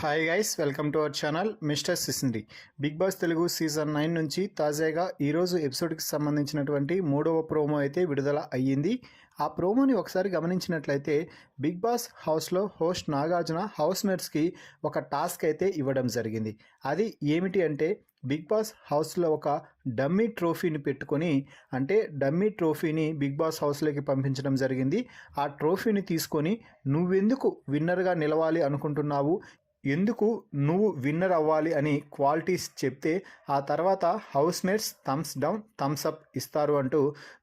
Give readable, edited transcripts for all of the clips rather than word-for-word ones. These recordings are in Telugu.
Hi guys, welcome to our channel mister Sisindri. Bigg Boss Telugu season 9 నుంచి తాజాగా ఈరోజు ఎపిసోడ్కి సంబంధించినటువంటి 3వ ప్రోమో అయితే విడుదల అయ్యింది. ఆ ప్రోమోని ఒకసారి గమనించినట్లయితే బిగ్ బాస్ హౌస్లో హోస్ట్ నాగార్జున హౌస్ మేట్స్కి ఒక టాస్క్ అయితే ఇవ్వడం జరిగింది. అది ఏమిటి అంటే బిగ్ బాస్ హౌస్లో ఒక డమ్మీ ట్రోఫీని పెట్టుకొని, అంటే డమ్మీ ట్రోఫీని బిగ్ బాస్ హౌస్లోకి పంపించడం జరిగింది. ఆ ట్రోఫీని తీసుకొని నువ్వెందుకు విన్నర్గా నిలవాలి అనుకుంటున్నావు, ఎందుకు నువ్వు విన్నర్ అవ్వాలి అని క్వాలిటీస్ చెప్తే ఆ తర్వాత house mates thumbs down thumbs up ఇస్తారు అంటూ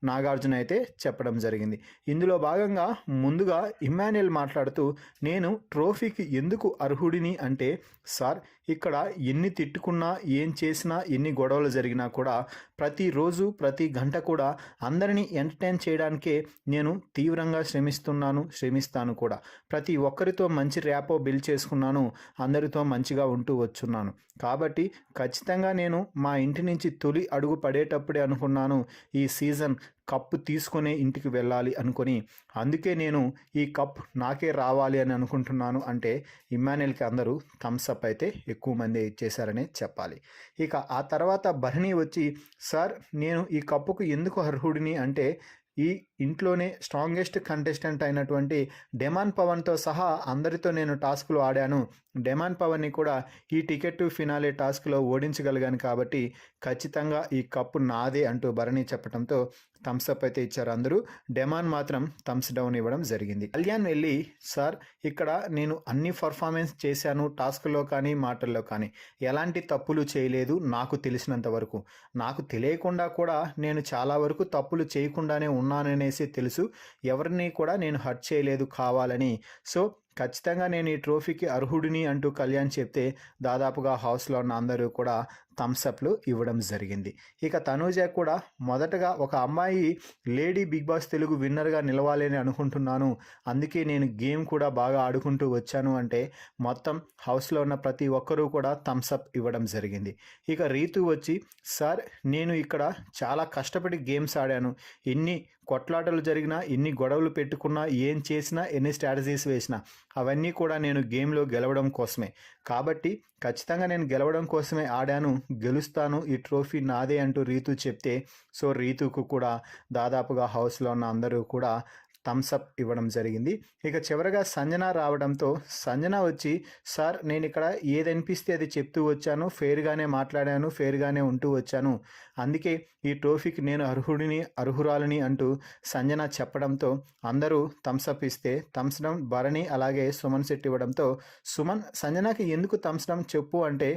నాగార్జున అయితే చెప్పడం జరిగింది. ఇందులో భాగంగా ముందుగా ఇమ్మాన్యుయల్ మాట్లాడుతూ, నేను ట్రోఫీకి ఎందుకు అర్హుడిని అంటే, సార్ ఇక్కడ ఎన్ని తిట్టుకున్నా, ఏం చేసినా, ఎన్ని గొడవలు జరిగినా కూడా ప్రతిరోజు ప్రతి గంట కూడా అందరినీ ఎంటర్టైన్ చేయడానికే నేను తీవ్రంగా శ్రమిస్తాను కూడా. ప్రతి ఒక్కరితో మంచి ర్యాపో బిల్డ్ చేసుకున్నాను, అందరితో మంచిగా ఉంటూ వచ్చున్నాను. కాబట్టి ఖచ్చితంగా నేను మా ఇంటి నుంచి తొలి అడుగు పడేటప్పుడే అనుకున్నాను ఈ సీజన్ కప్పు తీసుకునే ఇంటికి వెళ్ళాలి అనుకొని, అందుకే నేను ఈ కప్ నాకే రావాలి అని అనుకుంటున్నాను అంటే ఇమ్మాన్యుయల్కి అందరూ థమ్స్ అప్ అయితే ఎక్కువ మంది ఇచ్చేశారనే చెప్పాలి. ఇక ఆ తర్వాత భరణి వచ్చి, సార్ నేను ఈ కప్పుకు ఎందుకు అర్హుడిని అంటే, ఈ ఇంట్లోనే స్ట్రాంగెస్ట్ కంటెస్టెంట్ అయినటువంటి డెమాన్ పవన్తో సహా అందరితో నేను టాస్క్లు ఆడాను. డెమాన్ పవన్ని కూడా ఈ టికెట్ టు ఫినాలే టాస్క్లో ఓడించగలిగాను, కాబట్టి ఖచ్చితంగా ఈ కప్పు నాదే అంటూ భరణి చెప్పడంతో థమ్స్అప్ అయితే ఇచ్చారు అందరూ. డెమాన్ మాత్రం థమ్స్ డౌన్ ఇవ్వడం జరిగింది. కళ్యాణ్ వెళ్ళి, సార్ ఇక్కడ నేను అన్ని పర్ఫార్మెన్స్ చేశాను, టాస్క్లో కానీ మాటల్లో కానీ ఎలాంటి తప్పులు చేయలేదు నాకు తెలిసినంత వరకు. నాకు తెలియకుండా కూడా నేను చాలా వరకు తప్పులు చేయకుండానే ఉన్నాననేసి తెలుసు. ఎవరిని కూడా నేను హర్ట్ చేయలేదు కావాలని. సో ఖచ్చితంగా నేను ఈ ట్రోఫీకి అర్హుడిని అంటూ కళ్యాణ్ చెప్తే దాదాపుగా హౌస్లో ఉన్న అందరూ కూడా థమ్స్అప్లు ఇవ్వడం జరిగింది. ఇక తనూజ కూడా మొదటగా ఒక అమ్మాయి లేడీ బిగ్ బాస్ తెలుగు విన్నర్గా నిలవాలని అనుకుంటున్నాను, అందుకే నేను గేమ్ కూడా బాగా ఆడుకుంటూ వచ్చాను అంటే మొత్తం హౌస్లో ఉన్న ప్రతి ఒక్కరూ కూడా థమ్స్అప్ ఇవ్వడం జరిగింది. ఇక రీతు వచ్చి, సార్ నేను ఇక్కడ చాలా కష్టపడి గేమ్స్ ఆడాను, ఎన్ని కొట్లాటలు జరిగినా, ఎన్ని గొడవలు పెట్టుకున్నా, ఏం చేసినా, ఎన్ని స్ట్రాటజీస్ వేసినా అవన్నీ కూడా నేను గేమ్లో గెలవడం కోసమే. కాబట్టి ఖచ్చితంగా నేను గెలవడం కోసమే ఆడాను, గెలుస్తాను, ఈ ట్రోఫీ నాదే అంటూ రీతు చెప్తే, సో రీతుకు కూడా దాదాపుగా హౌస్లో ఉన్న అందరూ కూడా థమ్స్అప్ ఇవ్వడం జరిగింది. ఇక చివరగా సంజన రావడంతో సంజన వచ్చి, సార్ నేను ఇక్కడ ఏదనిపిస్తే అది చెప్తూ వచ్చాను, ఫెయిర్గానే మాట్లాడాను, ఫెయిర్గానే ఉంటూ వచ్చాను, అందుకే ఈ ట్రోఫీకి నేను అర్హురాలని అంటూ సంజన చెప్పడంతో అందరూ థమ్స్అప్ ఇస్తే థమ్స్ డౌన్ భరణి అలాగే సుమన్ శెట్టి ఇవ్వడంతో, సుమన్ సంజనకి ఎందుకు థమ్స్ డౌన్ చెప్పు అంటే,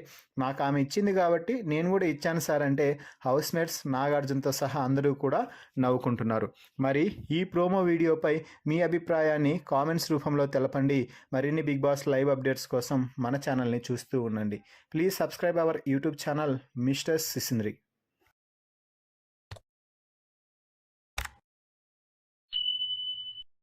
నాకు ఆమె ఇచ్చింది కాబట్టి నేను కూడా ఇచ్చాను సార్ అంటే హౌస్ మేట్స్ నాగార్జునతో సహా అందరూ కూడా నవ్వుకుంటున్నారు. మరి ఈ ప్రోమో వీడియో పై మీ అభిప్రాయాన్ని కామెంట్స్ రూపంలో తెలపండి. మరిన్ని బిగ్ బాస్ లైవ్ అప్డేట్స్ కోసం మన ఛానల్ని చూస్తూ ఉండండి. Please subscribe our YouTube channel mister సిసింద్రి.